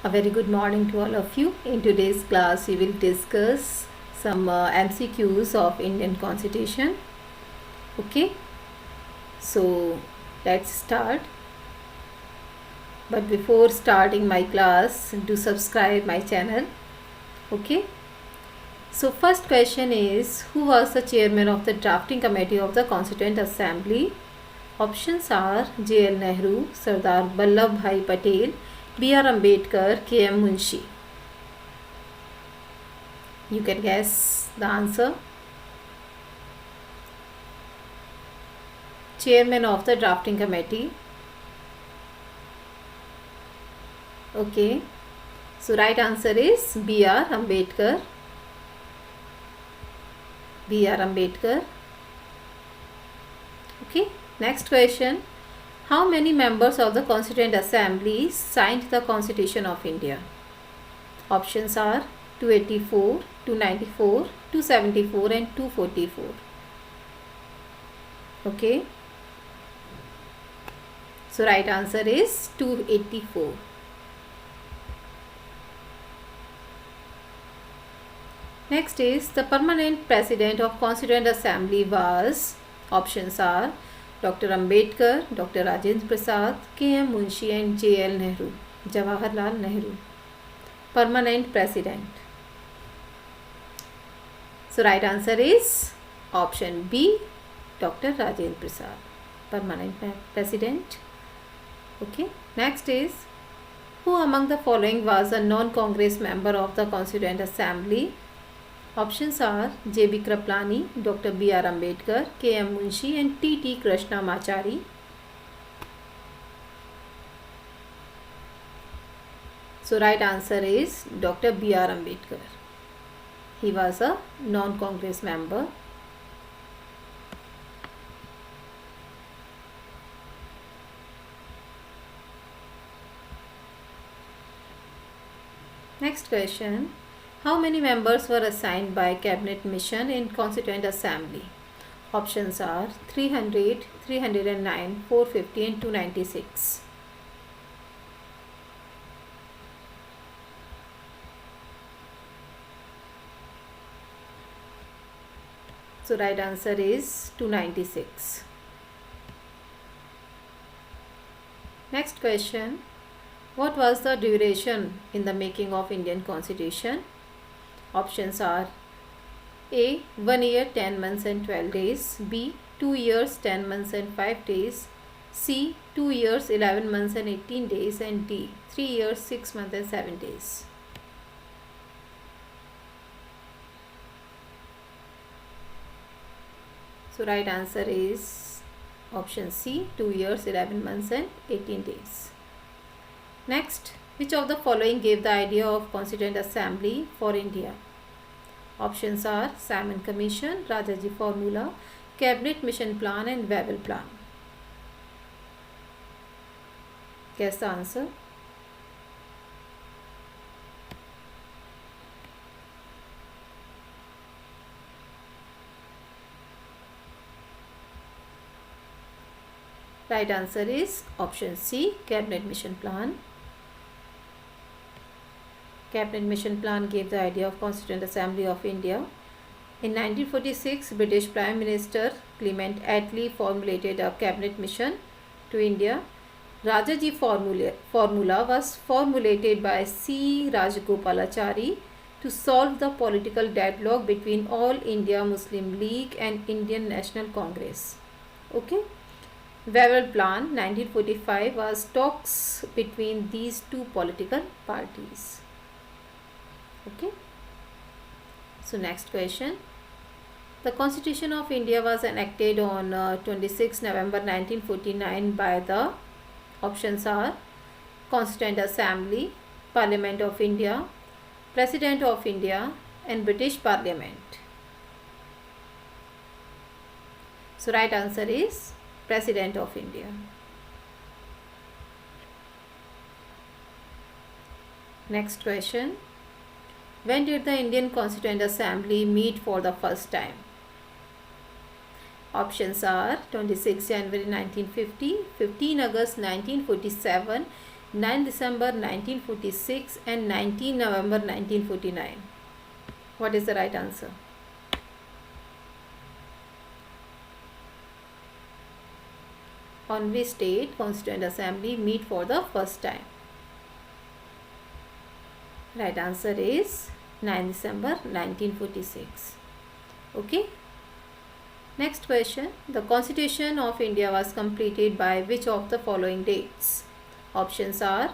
A very good morning to all of you. In today's class, we will discuss some MCQs of Indian Constitution. Okay, so let's start. But before starting my class, do subscribe my channel. Okay. So first question is, who was the chairman of the drafting committee of the Constituent Assembly? Options are J.L. Nehru, Sardar Vallabhbhai Patel, B.R. Ambedkar, K.M. Munshi. You can guess the answer. Chairman of the drafting committee. Okay. So right answer is B.R. Ambedkar. B.R. Ambedkar. Okay. Next question. How many members of the Constituent Assembly signed the Constitution of India? Options are 284, 294, 274 and 244. Okay. So right answer is 284. Next is the permanent president of Constituent Assembly was, options are Dr. Ambedkar, Dr. Rajendra Prasad, K.M. Munshi and J.L. Nehru, Jawaharlal Nehru. Permanent president. So right answer is option B, Dr. Rajendra Prasad, permanent president. Okay. Next is, who among the following was a non-Congress member of the Constituent Assembly? Options are J.B. Kripalani, Dr. B.R. Ambedkar, K.M. Munshi and T.T. Krishnamachari. So right answer is Dr. B.R. Ambedkar. He was a non-Congress member. Next question. How many members were assigned by Cabinet Mission in Constituent Assembly? Options are 300, 309, 450 and 296. So right answer is 296. Next question. What was the duration in the making of Indian Constitution? Options are A. 1 year 10 months and 12 days, B. 2 years 10 months and 5 days, C. 2 years 11 months and 18 days and D. 3 years 6 months and 7 days. So right answer is option C, 2 years 11 months and 18 days. Next, which of the following gave the idea of Constituent Assembly for India? Options are Simon Commission, Rajaji Formula, Cabinet Mission Plan and Wavell Plan. Guess the answer. Right answer is option C, Cabinet Mission Plan. Cabinet Mission Plan gave the idea of Constituent Assembly of India. In 1946, British Prime Minister Clement Attlee formulated a cabinet mission to India. Rajaji formula was formulated by C. Rajagopalachari to solve the political deadlock between All India Muslim League and Indian National Congress. Okay. Wavell Plan 1945 was talks between these two political parties. Okay. So next question. The Constitution of India was enacted on 26 November 1949 by the, options are Constituent Assembly, Parliament of India, President of India and British Parliament. So right answer is President of India. Next question. When did the Indian Constituent Assembly meet for the first time? Options are 26 January 1950, 15 August 1947, 9 December 1946 and 19 November 1949? What is the right answer? On which date Constituent Assembly meet for the first time? Right answer is 9 December 1946. Okay. Next question. The Constitution of India was completed by which of the following dates? Options are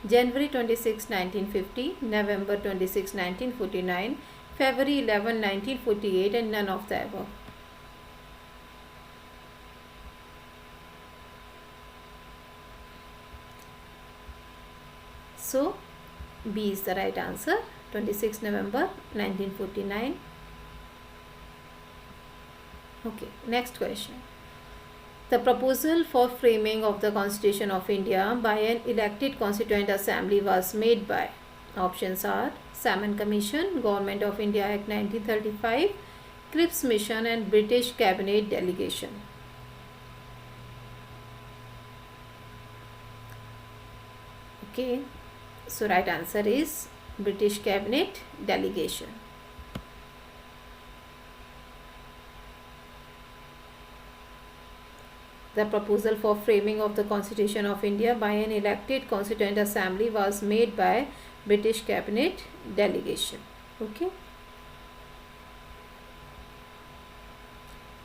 January 26, 1950, November 26, 1949, February 11, 1948 and none of the above. So B is the right answer, 26 November 1949. Okay, next question. The proposal for framing of the Constitution of India by an elected Constituent Assembly was made by. Options are Salmon Commission, Government of India Act 1935, Cripps Mission and British Cabinet Delegation. Okay, so right answer is British Cabinet Delegation. The proposal for framing of the Constitution of India by an elected Constituent Assembly was made by British Cabinet Delegation. Okay.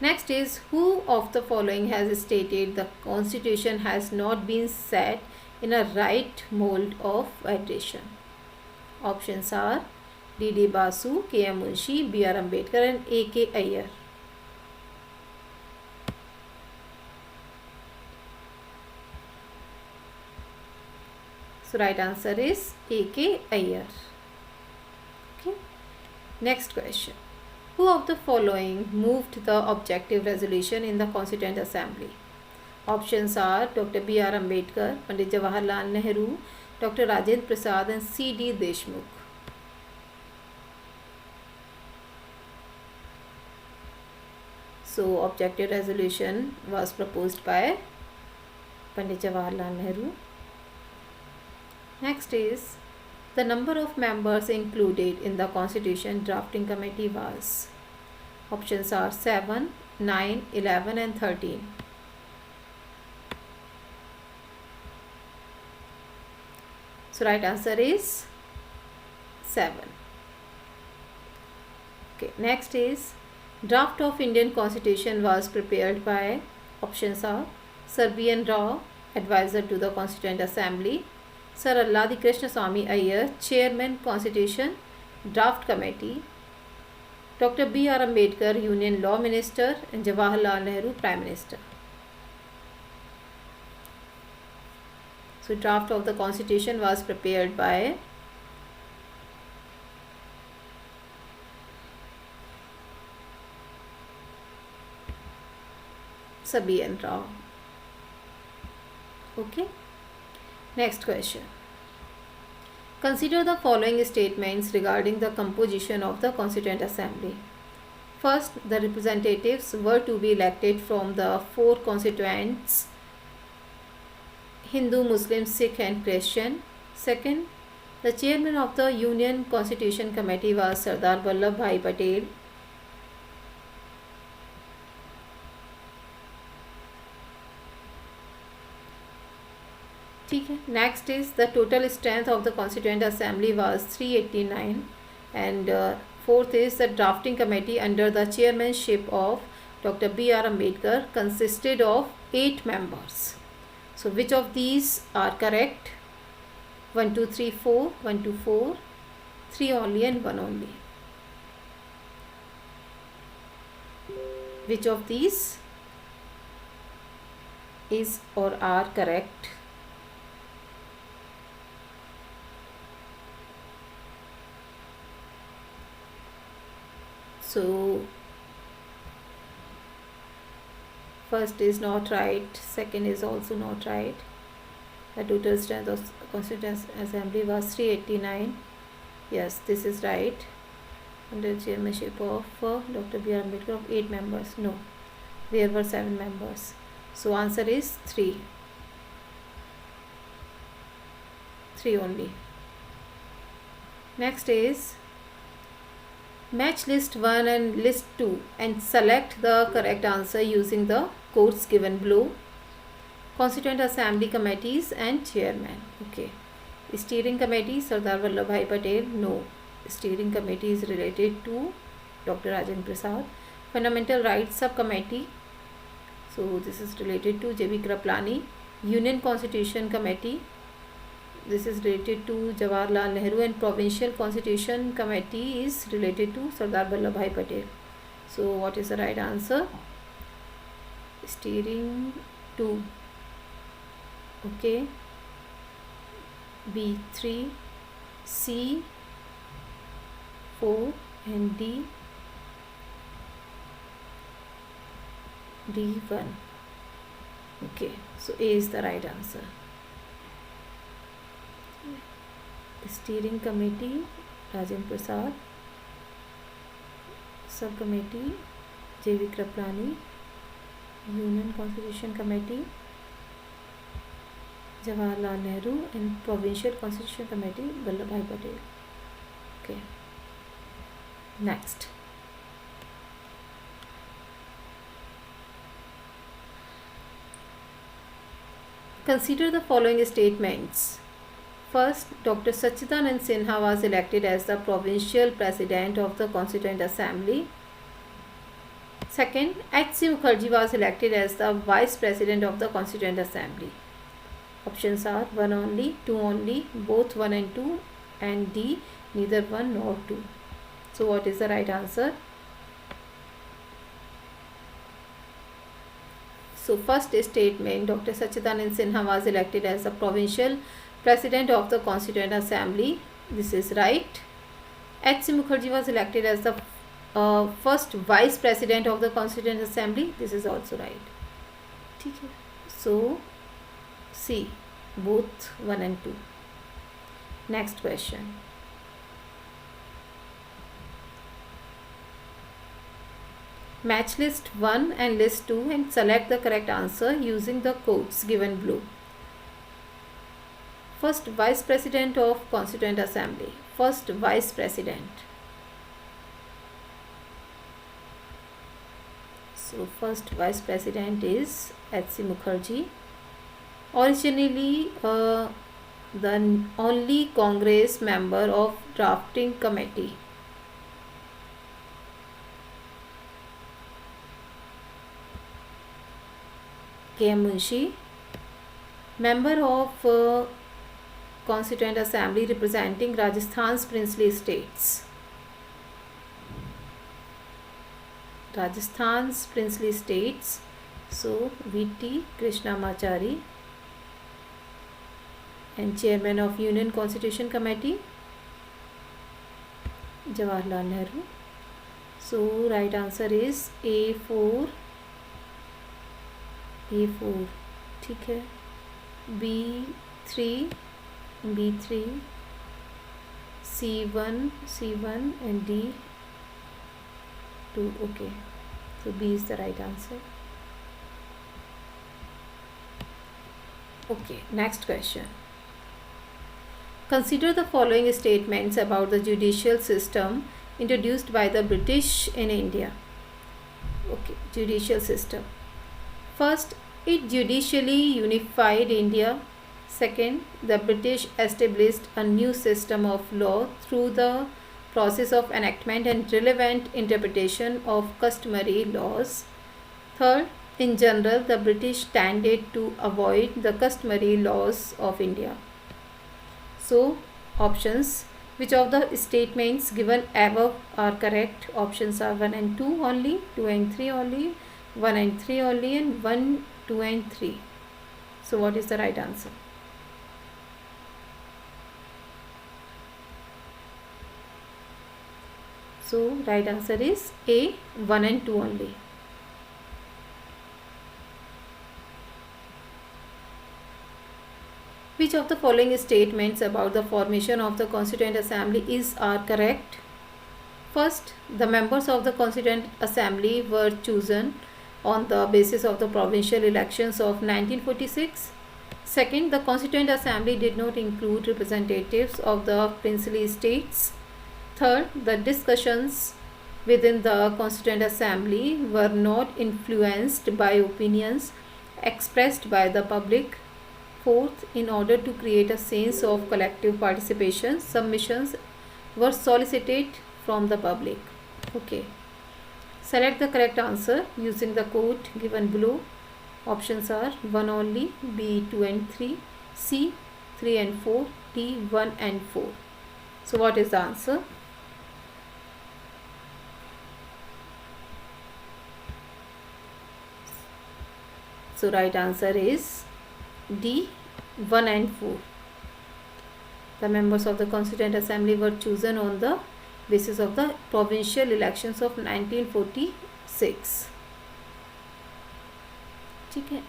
Next is, who of the following has stated the Constitution has not been set in a right mold of federation? Options are D.D. Basu, K.M. Munshi, B.R. Ambedkar and A.K. Iyer. So right answer is A.K. Iyer. Okay. Next question. Who of the following moved the objective resolution in the Constituent Assembly? Options are Dr. B.R. Ambedkar, Pandit Jawaharlal Nehru, Dr. Rajendra Prasad and C.D. Deshmukh. So objective resolution was proposed by Pandit Jawaharlal Nehru. Next is, the number of members included in the Constitution Drafting Committee was. Options are 7, 9, 11 and 13. So right answer is 7. Okay, next is, draft of Indian Constitution was prepared by. Options are Sir B.N. Rao, advisor to the Constituent Assembly, Sir Alladi Krishna Swamy Iyer, Chairman Constitution Draft Committee, Dr. B.R. Ambedkar, Union Law Minister and Jawaharlal Nehru, Prime Minister. So draft of the Constitution was prepared by Sir B.N. Rao. Okay. Next question. Consider the following statements regarding the composition of the Constituent Assembly. First, the representatives were to be elected from the 4 constituents: Hindu, Muslim, Sikh and Christian. Second, the chairman of the Union Constitution Committee was Sardar Vallabhbhai Patel. Next is, the total strength of the Constituent Assembly was 389 and fourth is, the drafting committee under the chairmanship of Dr. B.R. Ambedkar consisted of 8 members. So which of these are correct? 1, 2, 3, 4, 1, 2, 4, 3 only and 1 only. Which of these is or are correct? So first is not right, second is also not right. The total strength of Constituent Assembly was 389. Yes, this is right. Under the chairmanship of Dr. B.R. Ambedkar of 8 members. No, there were 7 members. So answer is 3. 3 only. Next is match list 1 and list 2 and select the correct answer using the codes given below. Constituent Assembly committees and chairman. Okay. Steering committee Sardar Vallabhbhai Patel. No. Steering committee is related to Dr. Rajendra Prasad. Fundamental Rights Subcommittee. So this is related to J.B. Kripalani. Union Constitution Committee. This is related to Jawaharlal Nehru, and Provincial Constitution Committee is related to Sardar Vallabhbhai Patel. So what is the right answer? Steering 2. Okay. B 3, C 4 and D 1. Okay, so A is the right answer. Steering committee Rajendra Prasad, subcommittee J.B. Kripalani, Union Constitution Committee Jawaharlal Nehru, and Provincial Constitution Committee Vallabhbhai Patel. Okay. Next. Consider the following statements. First, Dr. Sachidanand Sinha was elected as the Provincial President of the Constituent Assembly. Second, H.C. Mukherjee was elected as the Vice President of the Constituent Assembly. Options are 1 only, 2 only, both 1 and 2, and D, neither 1 nor 2. So what is the right answer? So first statement, Dr. Sachidanand Sinha was elected as the Provincial President of the Constituent Assembly. This is right. H.C. Mukherjee was elected as the first Vice President of the Constituent Assembly. This is also right. Okay. So C, both 1 and 2. Next question. Match list 1 and list 2 and select the correct answer using the codes given below. First, Vice President of Constituent Assembly. First Vice President. So first Vice President is H.C. Mukherjee. Originally the only Congress member of drafting committee. K.M. Munshi, member of Constituent Assembly representing Rajasthan's princely states. Rajasthan's princely states. So V.T. Krishnamachari, and Chairman of Union Constitution Committee Jawaharlal Nehru. So right answer is A4. ठीक है. B3, C1 and D2. Okay, so B is the right answer. Okay, next question. Consider the following statements about the judicial system introduced by the British in India. Okay, judicial system. First, it judicially unified India. Second, the British established a new system of law through the process of enactment and relevant interpretation of customary laws. Third, in general, the British tended to avoid the customary laws of India. So, options. Which of the statements given above are correct? Options are 1 and 2 only, 2 and 3 only, 1 and 3 only, and 1, 2 and 3. So what is the right answer? So right answer is A, 1 and 2 only. Which of the following statements about the formation of the Constituent Assembly are correct? First, the members of the Constituent Assembly were chosen on the basis of the provincial elections of 1946. Second, the Constituent Assembly did not include representatives of the princely states. Third, the discussions within the Constituent Assembly were not influenced by opinions expressed by the public. Fourth, in order to create a sense of collective participation, submissions were solicited from the public. Okay. Select the correct answer using the code given below. Options are 1 only, B 2 and 3, C 3 and 4, D 1 and 4. So what is the answer? So right answer is D 1 and 4. The members of the Constituent Assembly were chosen on the basis of the provincial elections of 1946.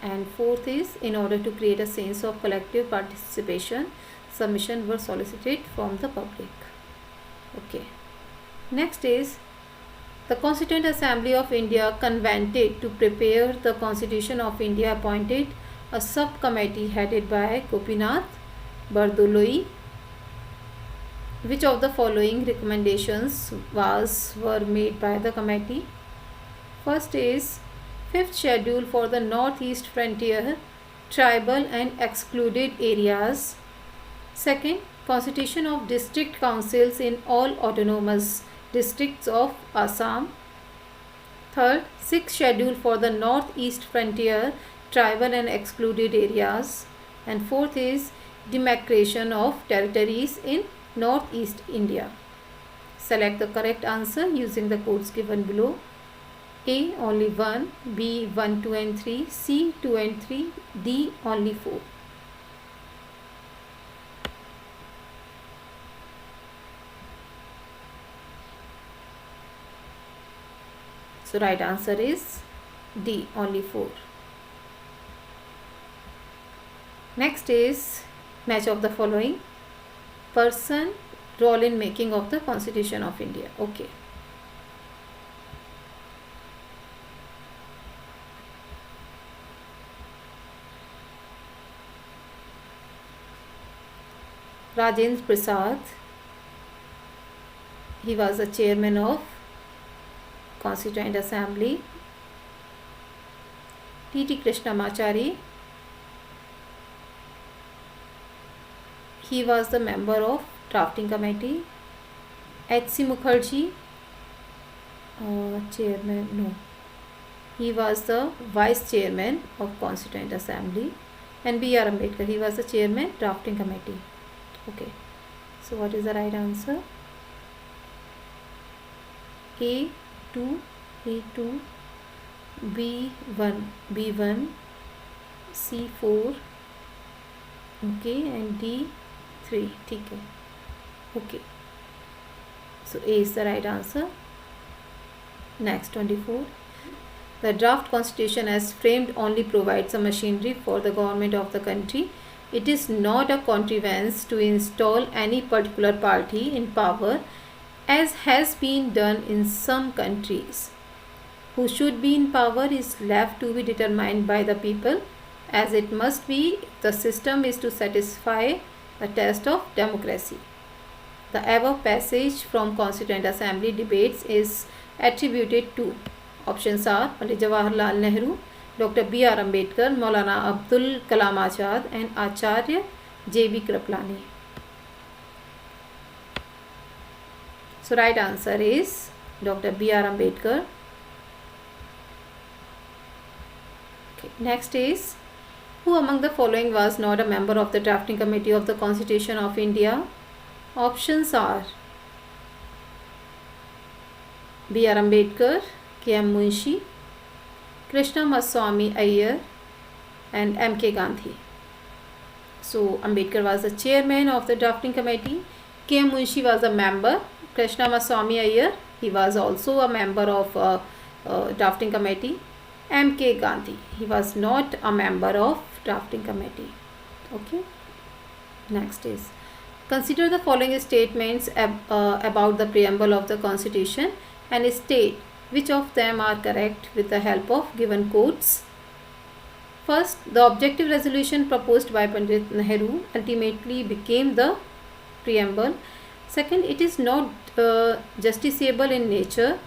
And fourth is, in order to create a sense of collective participation, submissions were solicited from the public. Okay. Next is, the Constituent Assembly of India convened to prepare the Constitution of India appointed a subcommittee headed by Gopinath Bardoloi. Which of the following recommendations were made by the committee? First is, fifth schedule for the northeast frontier, tribal and excluded areas. Second, constitution of district councils in all autonomous districts of Assam. Third, sixth schedule for the northeast frontier, tribal and excluded areas. And fourth is demarcation of territories in northeast India. Select the correct answer using the codes given below. A only 1, B 1, 2 and 3, C 2 and 3, D only 4. So right answer is D only 4. Next is match of the following. Person, role in making of the Constitution of India. Okay. Rajendra Prasad, he was the chairman of Constituent Assembly. T.T. Krishnamachari, he was the member of drafting committee. H.C. Mukherjee, chairman, no, he was the vice chairman of Constituent Assembly. And B.R. Ambedkar, he was the chairman drafting committee. Okay, so what is the right answer? A2, A2, B1, B1, C4, okay, and D3, okay. Okay, so A is the right answer. Next, 24. The draft constitution as framed only provides a machinery for the government of the country. It is not a contrivance to install any particular party in power, as has been done in some countries. Who should be in power is left to be determined by the people, as it must be if the system is to satisfy the test of democracy. The above passage from Constituent Assembly debates is attributed to, options are Pandit Jawaharlal Nehru, Dr. B.R. Ambedkar, Maulana Abdul Kalam Azad and Acharya J.B. Kripalani. So right answer is Dr. B.R. Ambedkar. Okay. Next is, who among the following was not a member of the drafting committee of the Constitution of India? Options are B.R. Ambedkar, K.M. Munshi, Krishna Maswamy Iyer and M.K. Gandhi. So Ambedkar was the chairman of the drafting committee. K.M. Munshi was a member. Krishna Maswamy Iyer, he was also a member of drafting committee. M.K. Gandhi, he was not a member of drafting committee. Okay. Next is, consider the following statements about the preamble of the Constitution and state which of them are correct with the help of given quotes. First, the objective resolution proposed by Pandit Nehru ultimately became the preamble. Second, it is not justiciable in nature.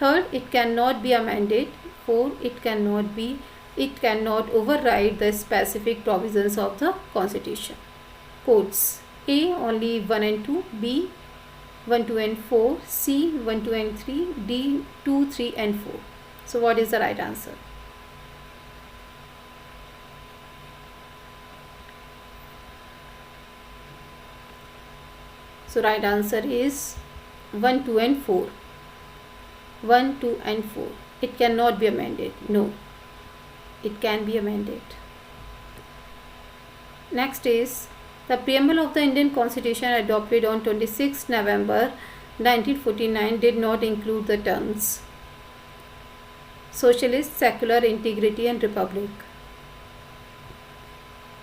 Third, it cannot be amended. Four, it cannot override the specific provisions of the Constitution. Quotes: A. Only 1 and 2. B. 1, 2 and 4. C. 1, 2 and 3. D. 2, 3 and 4. So what is the right answer? So right answer is 1, 2 and 4. 1, 2 and 4. It cannot be amended. No, it can be amended. Next is the preamble of the Indian Constitution adopted on 26 November 1949 did not include the terms socialist, secular, integrity and republic.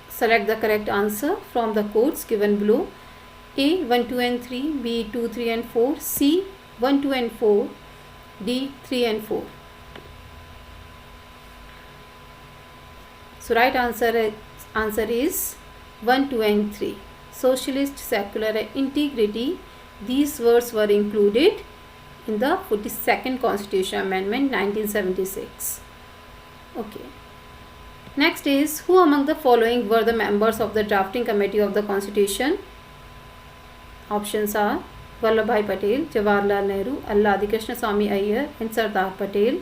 Select the correct answer from the quotes given below. A. 1, 2 and 3. B. 2, 3 and 4. C. 1, 2 and 4. D. 3 and 4. So right answer is 1, 2 and 3. Socialist, secular and integrity. These words were included in the 42nd Constitution Amendment 1976. Okay. Next is, who among the following were the members of the drafting committee of the Constitution? Options are Vallabhbhai Patel, Jawaharlal Nehru, Alladi Swami Iyer and Sardar Patel.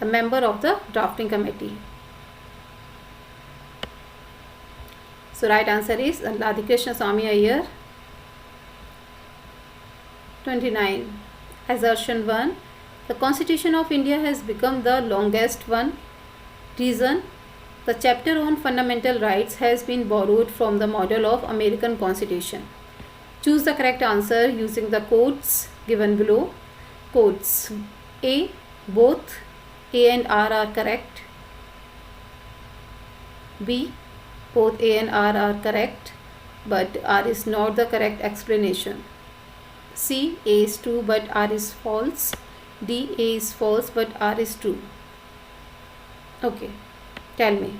The member of the drafting committee. So right answer is Alladi Swami Iyer. 29. Assertion 1. The Constitution of India has become the longest one. Reason: the chapter on fundamental rights has been borrowed from the model of American Constitution. Choose the correct answer using the quotes given below. Quotes: A. Both A and R are correct. B. Both A and R are correct, but R is not the correct explanation. C. A is true but R is false. D. A is false but R is true. Okay, tell me.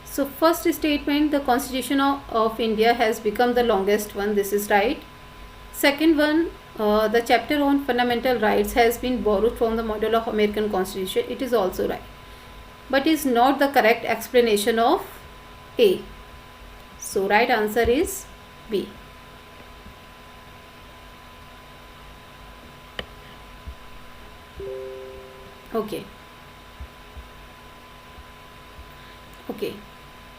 So first statement, the Constitution of India has become the longest one. This is right. Second one, the chapter on fundamental rights has been borrowed from the model of American Constitution. It is also right, but is not the correct explanation of A. So right answer is B. Okay.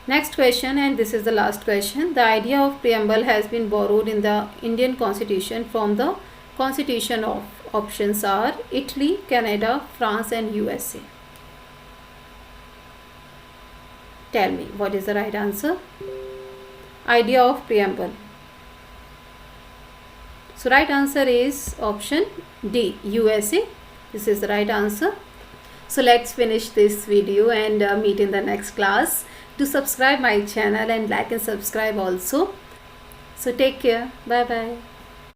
Next question, and this is the last question. The idea of preamble has been borrowed in the Indian Constitution from the Constitution of, options are Italy, Canada, France and USA. Tell me, what is the right answer? Idea of preamble. So right answer is option D, USA. This is the right answer. So let's finish this video and meet in the next class. Do subscribe my channel and like and subscribe also. So take care. Bye bye.